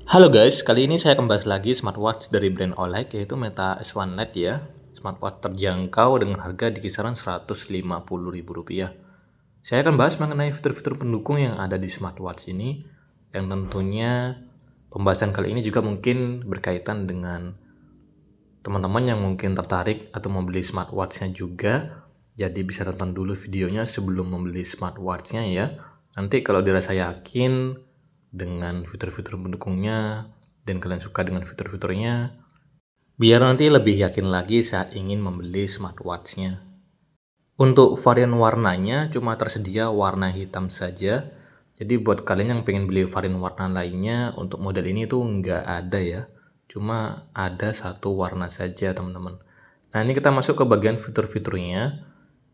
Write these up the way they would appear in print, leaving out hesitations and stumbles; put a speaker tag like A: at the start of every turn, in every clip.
A: Halo guys, kali ini saya akan bahas lagi smartwatch dari brand Oleg yaitu Meta S1 Lite ya. Smartwatch terjangkau dengan harga di kisaran Rp150.000. Saya akan bahas mengenai fitur-fitur pendukung yang ada di smartwatch ini, yang tentunya pembahasan kali ini juga mungkin berkaitan dengan teman-teman yang mungkin tertarik atau membeli smartwatch-nya juga. Jadi bisa tonton dulu videonya sebelum membeli smartwatch-nya ya. Nanti kalau dirasa yakin dengan fitur-fitur pendukungnya dan kalian suka dengan fitur-fiturnya, biar nanti lebih yakin lagi saat ingin membeli smartwatch-nya. Untuk varian warnanya cuma tersedia warna hitam saja. Jadi buat kalian yang pengen beli varian warna lainnya untuk model ini tuh nggak ada ya. Cuma ada satu warna saja teman-teman. Nah ini kita masuk ke bagian fitur-fiturnya.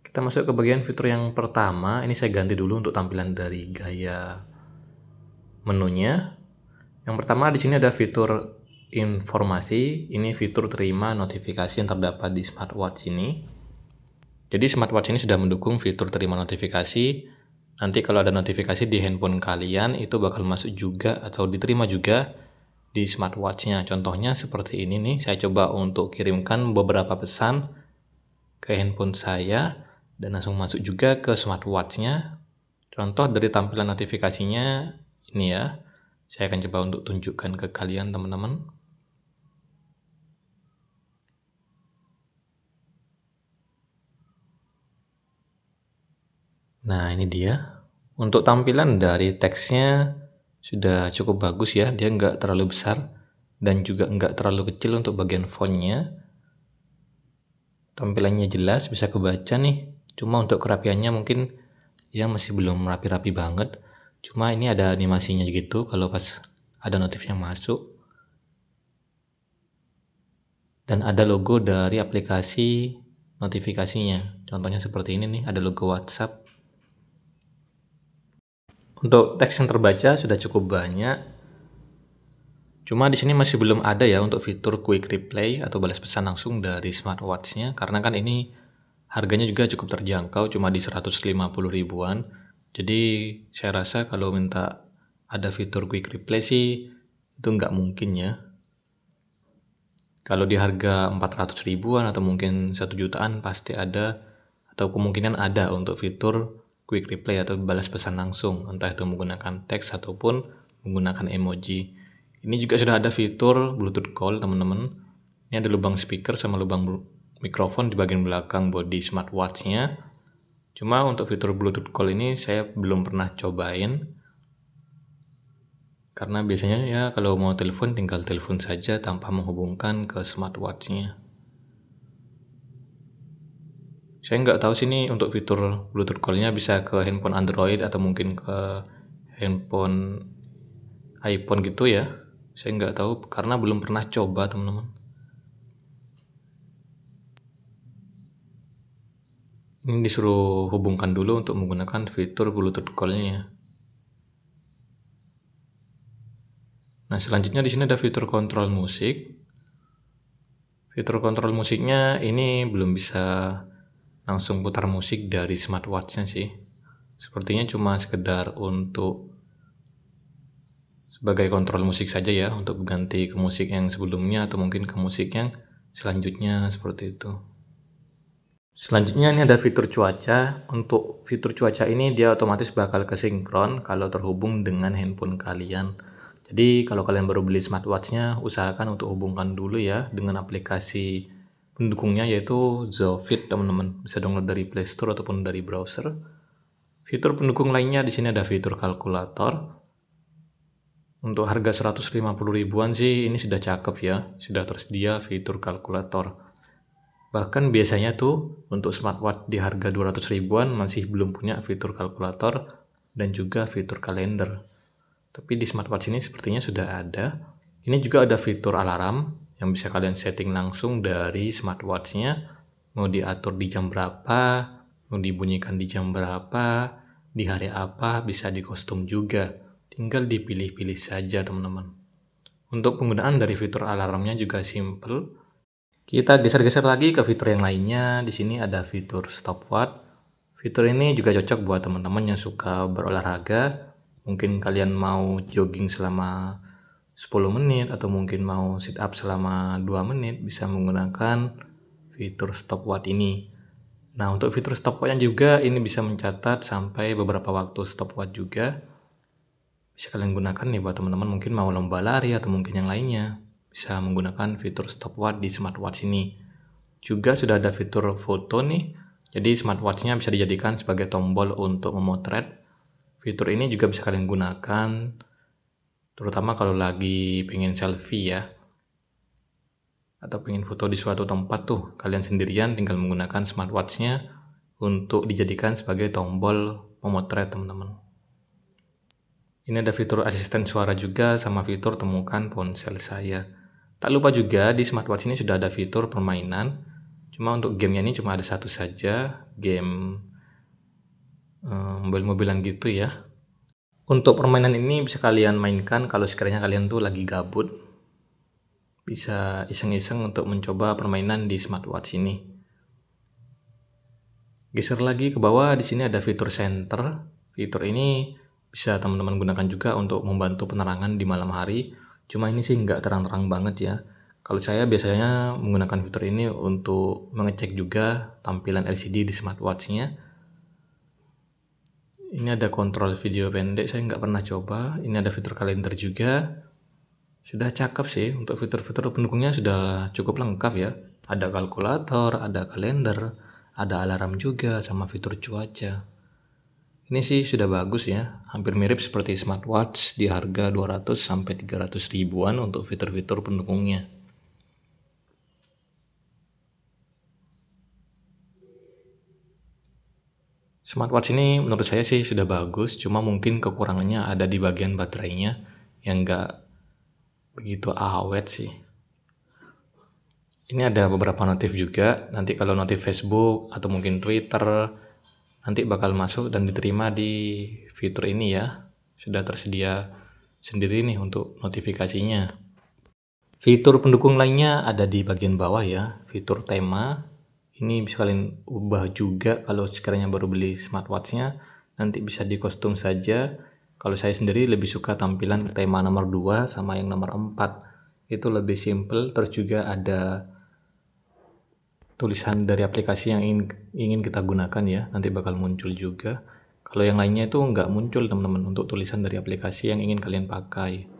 A: Kita masuk ke bagian fitur yang pertama. Ini saya ganti dulu untuk tampilan dari gaya menunya. Yang pertama di sini ada fitur informasi. Ini fitur terima notifikasi yang terdapat di smartwatch ini. Jadi smartwatch ini sudah mendukung fitur terima notifikasi. Nanti kalau ada notifikasi di handphone kalian itu bakal masuk juga atau diterima juga di smartwatch-nya. Contohnya seperti ini nih, saya coba untuk kirimkan beberapa pesan ke handphone saya dan langsung masuk juga ke smartwatch-nya. Contoh dari tampilan notifikasinya ini ya. Saya akan coba untuk tunjukkan ke kalian teman-teman. Nah ini dia. Untuk tampilan dari teksnya sudah cukup bagus ya. Dia nggak terlalu besar dan juga nggak terlalu kecil untuk bagian fontnya. Tampilannya jelas, bisa kebaca nih. Cuma untuk kerapiannya mungkin ya masih belum rapi-rapi banget. Cuma ini ada animasinya gitu kalau pas ada notif yang masuk. Dan ada logo dari aplikasi notifikasinya. Contohnya seperti ini nih, ada logo WhatsApp. Untuk teks yang terbaca sudah cukup banyak. Cuma di sini masih belum ada ya untuk fitur quick reply atau balas pesan langsung dari smartwatch-nya, karena kan ini harganya juga cukup terjangkau, cuma di 150.000-an. Jadi saya rasa kalau minta ada fitur quick reply sih itu nggak mungkin ya. Kalau di harga 400.000-an atau mungkin 1 jutaan pasti ada, atau kemungkinan ada untuk fitur quick reply atau balas pesan langsung, entah itu menggunakan teks ataupun menggunakan emoji. Ini juga sudah ada fitur Bluetooth call teman-teman. Ini ada lubang speaker sama lubang mikrofon di bagian belakang bodi smartwatch-nya. Cuma untuk fitur Bluetooth call ini saya belum pernah cobain. Karena biasanya ya kalau mau telepon tinggal telepon saja tanpa menghubungkan ke smartwatch-nya. Saya nggak tahu sih ini untuk fitur Bluetooth call-nya bisa ke handphone Android atau mungkin ke handphone iPhone gitu ya. Saya nggak tahu karena belum pernah coba teman-teman. Ini disuruh hubungkan dulu untuk menggunakan fitur Bluetooth call-nya. Nah, selanjutnya di sini ada fitur kontrol musik. Fitur kontrol musiknya ini belum bisa langsung putar musik dari smartwatch-nya sih. Sepertinya cuma sekedar untuk sebagai kontrol musik saja ya, untuk ganti ke musik yang sebelumnya atau mungkin ke musik yang selanjutnya seperti itu. Selanjutnya ini ada fitur cuaca. Untuk fitur cuaca ini dia otomatis bakal kesinkron kalau terhubung dengan handphone kalian. Jadi kalau kalian baru beli smartwatch-nya, usahakan untuk hubungkan dulu ya dengan aplikasi pendukungnya yaitu Zofit teman-teman. Bisa download dari Play Store ataupun dari browser. Fitur pendukung lainnya di sini ada fitur kalkulator. Untuk harga 150.000-an sih ini sudah cakep ya, sudah tersedia fitur kalkulator. Bahkan biasanya tuh untuk smartwatch di harga 200.000-an masih belum punya fitur kalkulator dan juga fitur kalender. Tapi di smartwatch ini sepertinya sudah ada. Ini juga ada fitur alarm yang bisa kalian setting langsung dari smartwatch-nya. Mau diatur di jam berapa, mau dibunyikan di jam berapa, di hari apa, bisa di kostum juga. Tinggal dipilih-pilih saja teman-teman. Untuk penggunaan dari fitur alarmnya juga simple. Kita geser-geser lagi ke fitur yang lainnya. Di sini ada fitur stopwatch. Fitur ini juga cocok buat teman-teman yang suka berolahraga. Mungkin kalian mau jogging selama 10 menit atau mungkin mau sit up selama 2 menit bisa menggunakan fitur stopwatch ini. Nah, untuk fitur stopwatch juga ini bisa mencatat sampai beberapa waktu stopwatch juga. Bisa kalian gunakan nih buat teman-teman mungkin mau lomba lari atau mungkin yang lainnya. Bisa menggunakan fitur stopwatch di smartwatch ini. Juga sudah ada fitur foto nih. Jadi smartwatch-nya bisa dijadikan sebagai tombol untuk memotret. Fitur ini juga bisa kalian gunakan terutama kalau lagi pengen selfie ya. Atau pengen foto di suatu tempat tuh, kalian sendirian tinggal menggunakan smartwatch-nya untuk dijadikan sebagai tombol memotret teman-teman. Ini ada fitur asisten suara juga sama fitur temukan ponsel saya. Tak lupa juga di smartwatch ini sudah ada fitur permainan. Cuma untuk gamenya ini cuma ada satu saja, game mobil-mobilan gitu ya. Untuk permainan ini bisa kalian mainkan kalau sekiranya kalian tuh lagi gabut. Bisa iseng-iseng untuk mencoba permainan di smartwatch ini. Geser lagi ke bawah, di sini ada fitur center. Fitur ini bisa teman-teman gunakan juga untuk membantu penerangan di malam hari. Cuma ini sih nggak terang-terang banget ya. Kalau saya biasanya menggunakan fitur ini untuk mengecek juga tampilan LCD di smartwatch-nya. Ini ada kontrol video pendek, saya nggak pernah coba. Ini ada fitur kalender juga. Sudah cakep sih, untuk fitur-fitur pendukungnya sudah cukup lengkap ya. Ada kalkulator, ada kalender, ada alarm juga, sama fitur cuaca. Ini sih sudah bagus ya, hampir mirip seperti smartwatch di harga 200-300 ribuan untuk fitur-fitur pendukungnya. Smartwatch ini menurut saya sih sudah bagus, cuma mungkin kekurangannya ada di bagian baterainya yang nggak begitu awet sih. Ini ada beberapa notif juga, nanti kalau notif Facebook atau mungkin Twitter nanti bakal masuk dan diterima di fitur ini ya. Sudah tersedia sendiri nih untuk notifikasinya. Fitur pendukung lainnya ada di bagian bawah ya, fitur tema. Ini bisa kalian ubah juga kalau sekiranya baru beli smartwatch-nya, nanti bisa di kostum saja. Kalau saya sendiri lebih suka tampilan tema nomor 2 sama yang nomor 4. Itu lebih simple, terus juga ada tulisan dari aplikasi yang ingin kita gunakan ya, nanti bakal muncul juga. Kalau yang lainnya itu nggak muncul teman-teman untuk tulisan dari aplikasi yang ingin kalian pakai.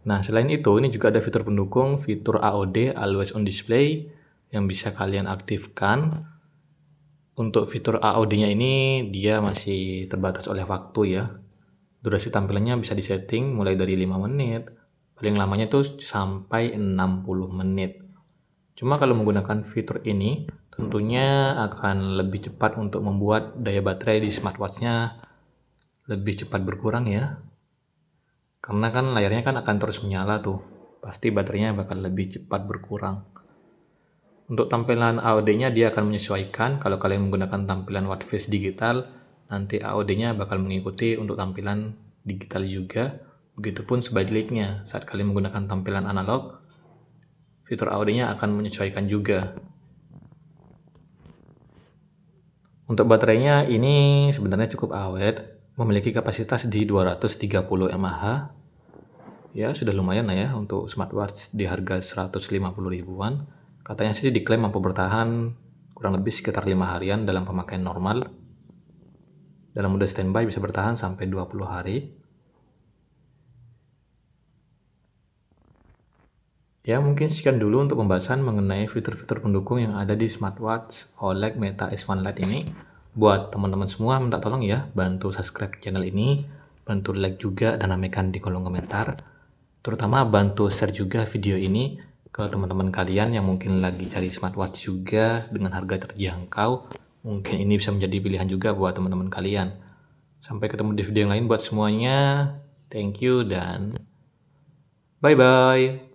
A: Nah, selain itu, ini juga ada fitur pendukung, fitur AOD, Always On Display, yang bisa kalian aktifkan. Untuk fitur AOD-nya ini dia masih terbatas oleh waktu ya. Durasi tampilannya bisa disetting mulai dari 5 menit, paling lamanya tuh sampai 60 menit. Cuma kalau menggunakan fitur ini tentunya akan lebih cepat untuk membuat daya baterai di smartwatch-nya lebih cepat berkurang ya. Karena kan layarnya kan akan terus menyala tuh. Pasti baterainya bakal lebih cepat berkurang. Untuk tampilan AOD-nya dia akan menyesuaikan. Kalau kalian menggunakan tampilan watch face digital, nanti AOD-nya bakal mengikuti untuk tampilan digital juga. Begitupun sebaliknya, saat kalian menggunakan tampilan analog, fitur AOD-nya akan menyesuaikan juga. Untuk baterainya ini sebenarnya cukup awet, memiliki kapasitas di 230 mAh. Ya, sudah lumayan lah ya untuk smartwatch di harga 150 ribuan. Katanya sih diklaim mampu bertahan kurang lebih sekitar 5 harian dalam pemakaian normal. Dalam mode standby bisa bertahan sampai 20 hari. Ya, mungkin sekian dulu untuk pembahasan mengenai fitur-fitur pendukung yang ada di smartwatch OLED Meta S1 Lite ini. Buat teman-teman semua minta tolong ya, bantu subscribe channel ini, bantu like juga dan ramaikan di kolom komentar. Terutama bantu share juga video ini ke teman-teman kalian yang mungkin lagi cari smartwatch juga dengan harga terjangkau. Mungkin ini bisa menjadi pilihan juga buat teman-teman kalian. Sampai ketemu di video yang lain buat semuanya. Thank you dan bye-bye.